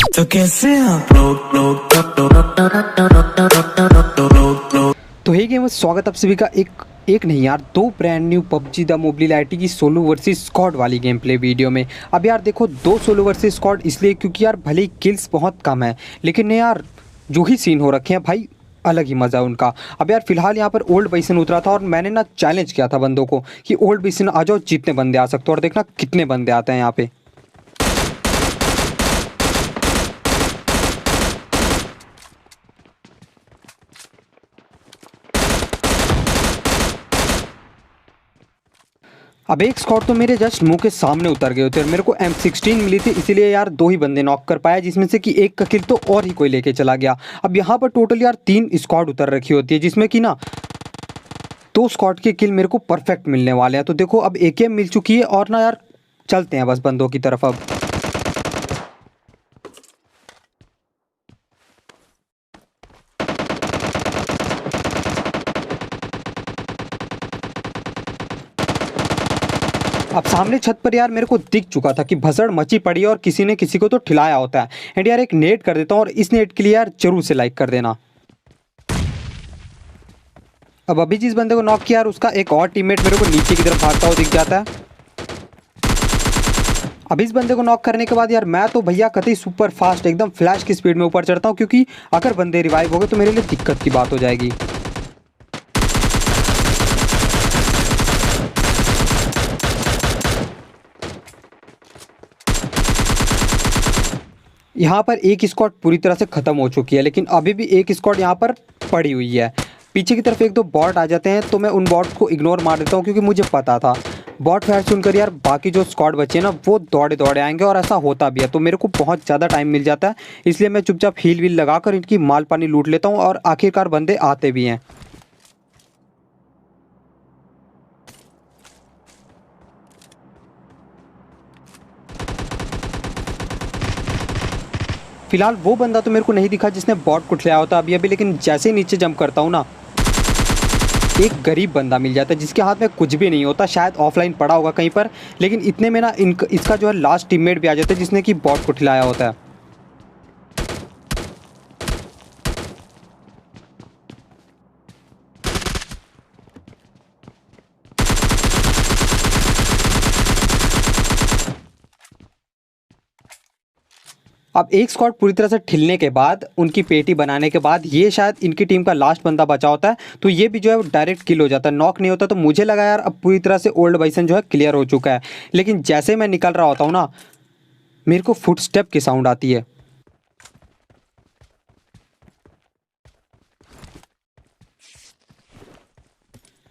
तो कैसे आप तो हे गेमर्स, स्वागत आप सभी का एक नहीं यार, दो brand new PUBG the mobility की सोलो वर्सेस स्क्वाड वाली गेम प्ले वीडियो में। अब यार देखो, दो सोलो वर्सेस स्क्वाड इसलिए क्योंकि यार भले ही किल्स बहुत कम है, लेकिन यार जो ही सीन हो रखे हैं भाई, अलग ही मज़ा है उनका। अब यार फिलहाल यहाँ पर ओल्ड बेसिन उतरा था और मैंने ना चैलेंज किया था बंदों को कि ओल्ड बेसिन आ जाओ, जितने बंदे आ सकते हो, और देखना कितने बंदे आते हैं यहाँ पे। अब एक स्क्वाड तो मेरे जस्ट मुंह के सामने उतर गए होते और मेरे को M16 मिली थी, इसीलिए यार दो ही बंदे नॉक कर पाया, जिसमें से कि एक का किल तो और ही कोई लेके चला गया। अब यहाँ पर टोटल यार 3 स्क्वाड उतर रखी होती है, जिसमें कि ना 2 स्क्वाड के किल मेरे को परफेक्ट मिलने वाले हैं। तो देखो, अब AKM मिल चुकी है और ना यार चलते हैं बस बंदों की तरफ। अब सामने छत पर यार मेरे को दिख चुका था कि भसड़ मची पड़ी है और किसी ने किसी को तो ठिलाया होता है। एंड यार एक नेट कर देता हूँ, और इस नेट के लिए यार जरूर से लाइक कर देना। अब अभी जिस बंदे को नॉक किया यार, उसका एक और टीममेट मेरे को नीचे की तरफ भागता हुआ दिख जाता है। अब इस बंदे को नॉक करने के बाद यार मैं तो भैया कतई सुपर फास्ट एकदम फ्लैश की स्पीड में ऊपर चढ़ता हूँ, क्योंकि अगर बंदे रिवाइव हो गए तो मेरे लिए दिक्कत की बात हो जाएगी। यहाँ पर एक स्क्वाड पूरी तरह से ख़त्म हो चुकी है, लेकिन अभी भी एक स्क्वाड यहाँ पर पड़ी हुई है। पीछे की तरफ एक दो बॉट आ जाते हैं, तो मैं उन बॉट को इग्नोर मार देता हूँ, क्योंकि मुझे पता था बॉट फायर सुनकर यार बाकी जो स्क्वाड बचे हैं ना, वो दौड़े दौड़े आएंगे, और ऐसा होता भी है। तो मेरे को बहुत ज़्यादा टाइम मिल जाता है, इसलिए मैं चुपचाप हील वील लगाकर इनकी माल पानी लूट लेता हूँ, और आखिरकार बंदे आते भी हैं। फिलहाल वो बंदा तो मेरे को नहीं दिखा जिसने बॉट को खिलाया होता अभी अभी, लेकिन जैसे ही नीचे जंप करता हूँ ना, एक गरीब बंदा मिल जाता है जिसके हाथ में कुछ भी नहीं होता, शायद ऑफलाइन पड़ा होगा कहीं पर, लेकिन इतने में ना इसका जो है लास्ट टीममेट भी आ जाता है, जिसने कि बॉट को खिलाया होता है। अब एक स्क्वाड पूरी तरह से ठिलने के बाद, उनकी पेटी बनाने के बाद, ये शायद इनकी टीम का लास्ट बंदा बचा होता है, तो ये भी जो है वो डायरेक्ट किल हो जाता है, नॉक नहीं होता। तो मुझे लगा यार अब पूरी तरह से ओल्ड बाइसन जो है क्लियर हो चुका है, लेकिन जैसे मैं निकल रहा होता हूँ ना, मेरे को फुटस्टेप की साउंड आती है।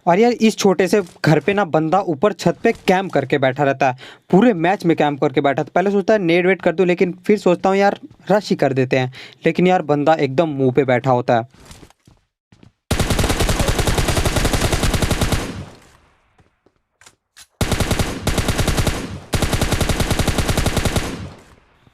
और यार इस छोटे से घर पे ना बंदा ऊपर छत पे कैंप करके बैठा रहता है, पूरे मैच में कैंप करके बैठा था। पहले सोचता है नेट वेट कर दूं, लेकिन फिर सोचता हूँ यार रश ही कर देते हैं, लेकिन यार बंदा एकदम मुंह पे बैठा होता है।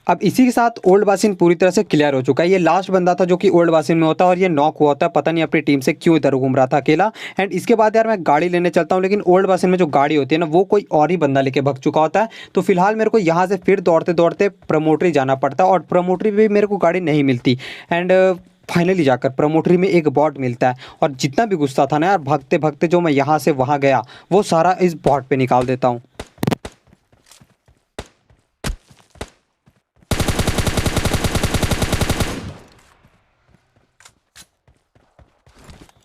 अब इसी के साथ ओल्ड बासिन पूरी तरह से क्लियर हो चुका है। ये लास्ट बंदा था जो कि ओल्ड बासिन में होता है, और ये नॉक हुआ होता है, पता नहीं अपनी टीम से क्यों इधर घूम रहा था अकेला। एंड इसके बाद यार मैं गाड़ी लेने चलता हूँ, लेकिन ओल्ड बासिन में जो गाड़ी होती है ना, वो कोई और ही बंदा लेके भग चुका होता है। तो फिलहाल मेरे को यहाँ से फिर दौड़ते दौड़ते प्रमोटरी जाना पड़ता है, और प्रमोटरी भी मेरे को गाड़ी नहीं मिलती। एंड फाइनली जाकर प्रमोटरी में एक बॉट मिलता है, और जितना भी गुस्सा था ना यार, भागते भागते जो मैं यहाँ से वहाँ गया, वो सारा इस बॉट पे निकाल देता हूँ।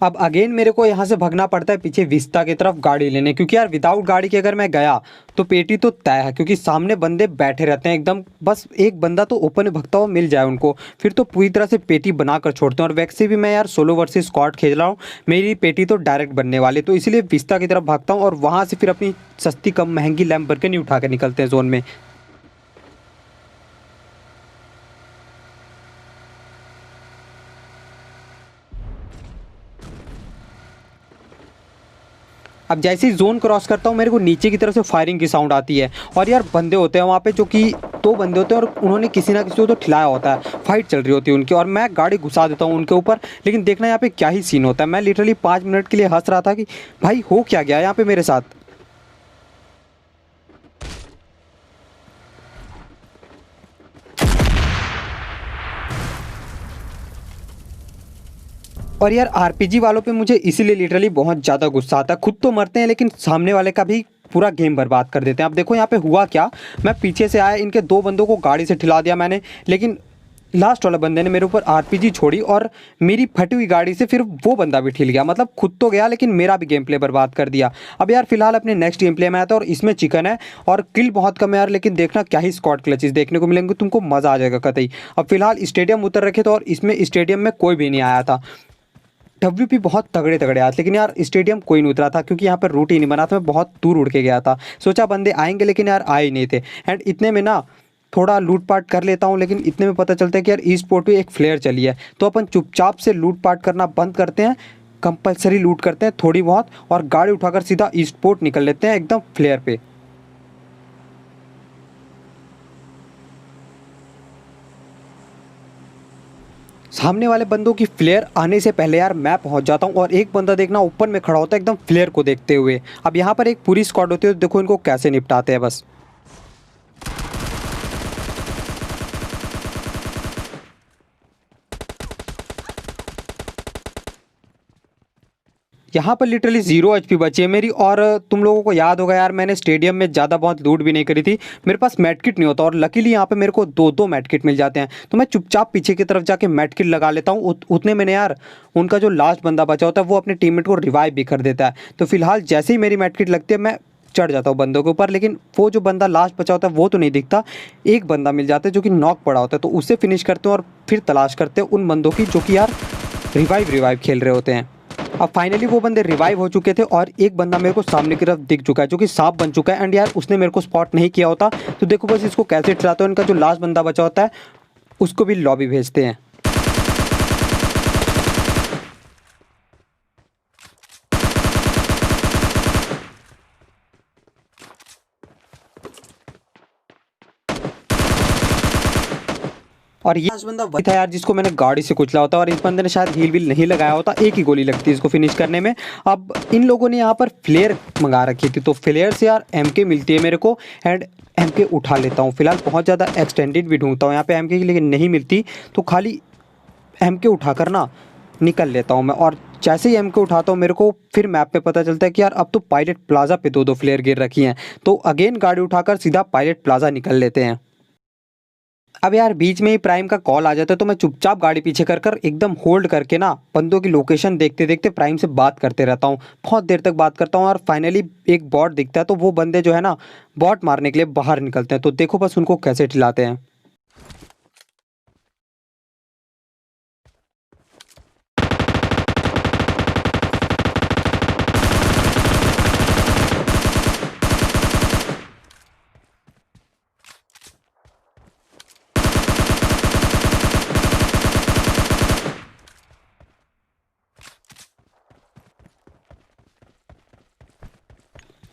अब अगेन मेरे को यहाँ से भगना पड़ता है पीछे विस्ता की तरफ गाड़ी लेने, क्योंकि यार विदाउट गाड़ी के अगर मैं गया तो पेटी तो तय है, क्योंकि सामने बंदे बैठे रहते हैं एकदम, बस एक बंदा तो ओपन में भगता हुआ मिल जाए उनको, फिर तो पूरी तरह से पेटी बनाकर छोड़ते हैं। और वैसे भी मैं यार सोलो वर्सेस स्क्वाड खेल रहा हूँ, मेरी पेटी तो डायरेक्ट बनने वाली, तो इसीलिए विस्ता की तरफ भागता हूँ, और वहाँ से फिर अपनी सस्ती कम महंगी लैम्बोर्गिनी उठा के निकलते हैं जोन में। अब जैसे ही जोन क्रॉस करता हूँ, मेरे को नीचे की तरफ से फायरिंग की साउंड आती है, और यार बंदे होते हैं वहाँ पे, जो कि 2 बंदे होते हैं, और उन्होंने किसी ना किसी को तो खिलाया होता है, फाइट चल रही होती है उनकी, और मैं गाड़ी घुसा देता हूँ उनके ऊपर। लेकिन देखना यहाँ पे क्या ही सीन होता है, मैं लिटरली 5 मिनट के लिए हंस रहा था कि भाई हो क्या गया यहाँ पे मेरे साथ। और यार आरपीजी वालों पे मुझे इसीलिए लिटरली बहुत ज़्यादा गुस्सा आता है। खुद तो मरते हैं लेकिन सामने वाले का भी पूरा गेम बर्बाद कर देते हैं। अब देखो यहाँ पे हुआ क्या, मैं पीछे से आया, इनके दो बंदों को गाड़ी से ठिला दिया मैंने, लेकिन लास्ट वाला बंदे ने मेरे ऊपर आरपीजी छोड़ी और मेरी फटी हुई गाड़ी से फिर वो बंदा भी ठिल गया। मतलब खुद तो गया लेकिन मेरा भी गेम प्ले बर्बाद कर दिया। अब यार फिलहाल अपने नेक्स्ट गेम प्ले में आता है और इसमें चिकन है और किल बहुत कम है यार, लेकिन देखना क्या ही स्क्वाड क्लचेस देखने को मिलेंगे, तुमको मज़ा आ जाएगा कतई। अब फिलहाल स्टेडियम उतर रखे थे और इसमें स्टेडियम में कोई भी नहीं आया था। WP बहुत तगड़े तगड़े आए, लेकिन यार स्टेडियम कोई नहीं उतरा था क्योंकि यहाँ पर रूट ही नहीं बना था। मैं बहुत दूर उड़ के गया था, सोचा बंदे आएंगे लेकिन यार आए ही नहीं थे। एंड इतने में ना थोड़ा लूट पाट कर लेता हूँ, लेकिन इतने में पता चलता है कि यार ई स्पोर्ट पे एक फ्लेयर चली है, तो अपन चुपचाप से लूट पाट करना बंद करते हैं, कंपलसरी लूट करते हैं थोड़ी बहुत और गाड़ी उठाकर सीधा ई स्पोर्ट निकल लेते हैं एकदम फ्लेयर पे। सामने वाले बंदों की फ्लेयर आने से पहले यार मैं पहुंच जाता हूं और एक बंदा देखना ऊपर में खड़ा होता है एकदम फ्लेयर को देखते हुए। अब यहाँ पर एक पूरी स्क्वाड होती है, तो देखो इनको कैसे निपटाते हैं बस। यहाँ पर लिटरली 0 HP बची है मेरी। और तुम लोगों को याद होगा यार, मैंने स्टेडियम में ज़्यादा बहुत लूट भी नहीं करी थी, मेरे पास मेडकिट नहीं होता और लकीली यहाँ पे मेरे को दो दो मेडकिट मिल जाते हैं, तो मैं चुपचाप पीछे की तरफ जाके मेडकिट लगा लेता हूँ। उतने मैंने यार उनका जो लास्ट बंदा बचा होता है वो अपने टीममेट को रिवाइव भी कर देता है। तो फिलहाल जैसे ही मेरी मेडकिट लगती है मैं चढ़ जाता हूँ बंदों के ऊपर, लेकिन वो जो बंदा लास्ट बचा होता है वो तो नहीं दिखता। एक बंदा मिल जाता है जो कि नॉक पड़ा होता है, तो उससे फिनिश करते हैं और फिर तलाश करते हैं उन बंदों की जो कि यार रिवाइव खेल रहे होते हैं। अब फाइनली वो बंदे रिवाइव हो चुके थे और एक बंदा मेरे को सामने की तरफ दिख चुका है जो कि सांप बन चुका है। एंड यार उसने मेरे को स्पॉट नहीं किया होता, तो देखो बस इसको कैसे ठहराते हैं। इनका जो लास्ट बंदा बचा होता है उसको भी लॉबी भेजते हैं। और ये लास्ट बंदा वही था यार जिसको मैंने गाड़ी से कुचला होता, और इस बंदे ने शायद हील व्हील नहीं लगाया होता, एक ही गोली लगती है इसको फिनिश करने में। अब इन लोगों ने यहाँ पर फ्लेयर मंगा रखी थी, तो फ्लेयर से यार MK मिलती है मेरे को एंड MK उठा लेता हूँ। फिलहाल बहुत ज़्यादा एक्सटेंडेड भी ढूंढता हूँ यहाँ पे MK की, लेकिन नहीं मिलती, तो खाली MK उठाकर ना निकल लेता हूँ मैं। और जैसे ही MK उठाता हूँ मेरे को फिर मैप पे पता चलता है कि यार अब तो पायलट प्लाजा पे दो फ्लेयर गिर रखी हैं, तो अगेन गाड़ी उठाकर सीधा पायलट प्लाजा निकल लेते हैं। अब यार बीच में ही प्राइम का कॉल आ जाता है, तो मैं चुपचाप गाड़ी पीछे कर कर एकदम होल्ड करके ना बंदों की लोकेशन देखते देखते प्राइम से बात करते रहता हूँ। बहुत देर तक बात करता हूँ और फाइनली एक बॉट दिखता है, तो वो बंदे जो है ना बॉट मारने के लिए बाहर निकलते हैं, तो देखो बस उनको कैसे ठिलाते हैं।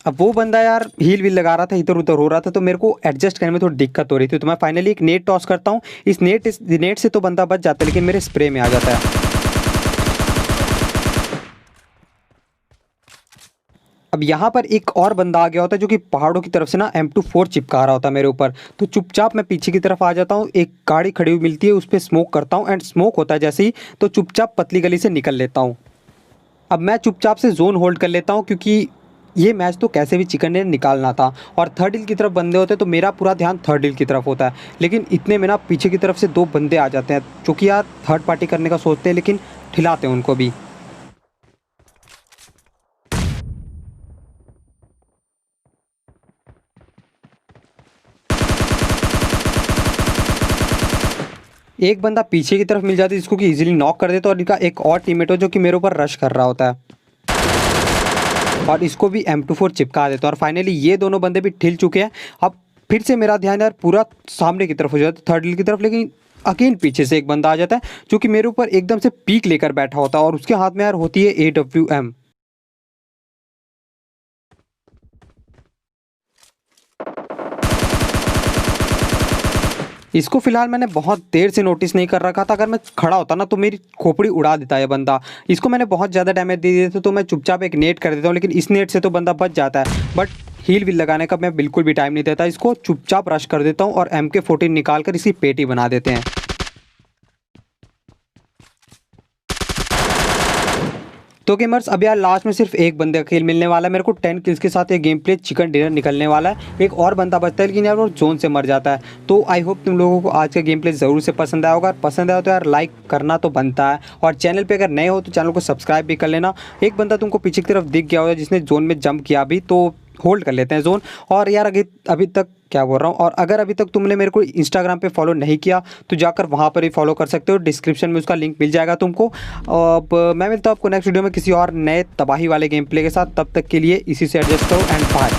अब वो बंदा यार हील व्हील लगा रहा था, इधर उधर हो रहा था, तो मेरे को एडजस्ट करने में थोड़ी दिक्कत हो रही थी, तो मैं फाइनली एक नेट टॉस करता हूँ। इस नेट से तो बंदा बच जाता है, लेकिन मेरे स्प्रे में आ जाता है। अब यहाँ पर एक और बंदा आ गया होता है जो कि पहाड़ों की तरफ से ना M24 चिपका रहा होता है मेरे ऊपर, तो चुपचाप मैं पीछे की तरफ आ जाता हूँ। एक गाड़ी खड़ी हुई मिलती है, उस पर स्मोक करता हूँ एंड स्मोक होता है जैसे ही, तो चुपचाप पतली गली से निकल लेता हूँ। अब मैं चुपचाप से जोन होल्ड कर लेता हूँ क्योंकि ये मैच तो कैसे भी चिकन ने निकालना था, और थर्ड हिल की तरफ बंदे होते तो मेरा पूरा ध्यान थर्ड हिल की तरफ होता है, लेकिन इतने में ना पीछे की तरफ से दो बंदे आ जाते हैं जो कि यार थर्ड पार्टी करने का सोचते हैं, लेकिन ठिलाते हैं उनको भी। एक बंदा पीछे की तरफ मिल जाता है जिसको कि इजीली नॉक कर देता है, और इनका एक और टीममेट हो जो कि मेरे ऊपर रश कर रहा होता है और इसको भी M24 चिपका देता है। और फाइनली ये दोनों बंदे भी ठिल चुके हैं। अब फिर से मेरा ध्यान यार पूरा सामने की तरफ हो जाता है, थर्ड हिल की तरफ, लेकिन अगेन पीछे से एक बंदा आ जाता है जो कि मेरे ऊपर एकदम से पीक लेकर बैठा होता है और उसके हाथ में यार होती है AWM। इसको फिलहाल मैंने बहुत देर से नोटिस नहीं कर रखा था, अगर मैं खड़ा होता ना तो मेरी खोपड़ी उड़ा देता है बंदा। इसको मैंने बहुत ज़्यादा डैमेज दे दिए थे, तो मैं चुपचाप एक नेट कर देता हूँ, लेकिन इस नेट से तो बंदा बच जाता है, बट हील विल लगाने का मैं बिल्कुल भी टाइम नहीं देता। इसको चुपचाप रश कर देता हूँ और MK14 निकाल कर इसकी पेटी बना देते हैं। तो गेमर्स अब यार लास्ट में सिर्फ एक बंदे का किल मिलने वाला है। मेरे को 10 किल्स के साथ ये गेम प्ले चिकन डिनर निकलने वाला है। एक और बंदा बचता है लेकिन यार वो जोन से मर जाता है। तो आई होप तुम लोगों को आज का गेम प्ले ज़रूर से पसंद आया होगा। पसंद आया तो यार लाइक करना तो बनता है, और चैनल पे अगर नए हो तो चैनल को सब्सक्राइब भी कर लेना। एक बंदा तुमको पीछे की तरफ दिख गया होगा जिसने जोन में जंप किया अभी, तो होल्ड कर लेते हैं जोन। और यार अभी तक क्या बोल रहा हूँ, और अगर अभी तक तुमने मेरे को इंस्टाग्राम पे फॉलो नहीं किया तो जाकर वहाँ पर ही फॉलो कर सकते हो। डिस्क्रिप्शन में उसका लिंक मिल जाएगा तुमको। अब मैं मिलता हूँ आपको नेक्स्ट वीडियो में किसी और नए तबाही वाले गेम प्ले के साथ। तब तक के लिए इसी से एडजस्ट करो एंड बाय।